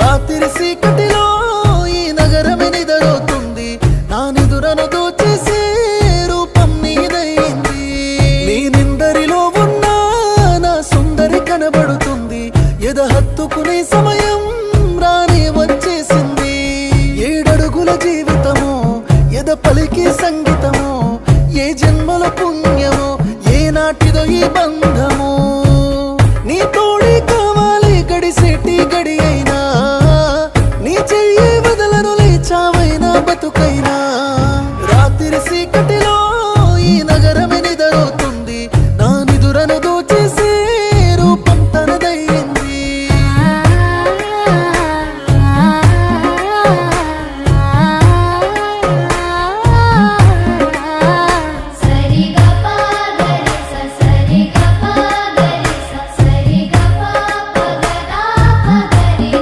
రాత్రి సీకటిలో ఈ నగరమే నిదరోతుంది నా నిదురను దోచేసే రూపం నీదైంది నీ నిందరిలో ఉన్న నా సుందరి కనబడుతుంది ఎద హత్తుకునే సమయం రానే వచ్చేసింది 7 అడుగుల జీవితము ఎద పలికి సంగీతము ఏ జన్మల పుణ్యమో ఏ నాటిదో ఈ బంధము నీ తోడే కావాలి గడిసేటి గడి అయినా నీ చెయ్యి వదలను లేచావైనా బతుకైనా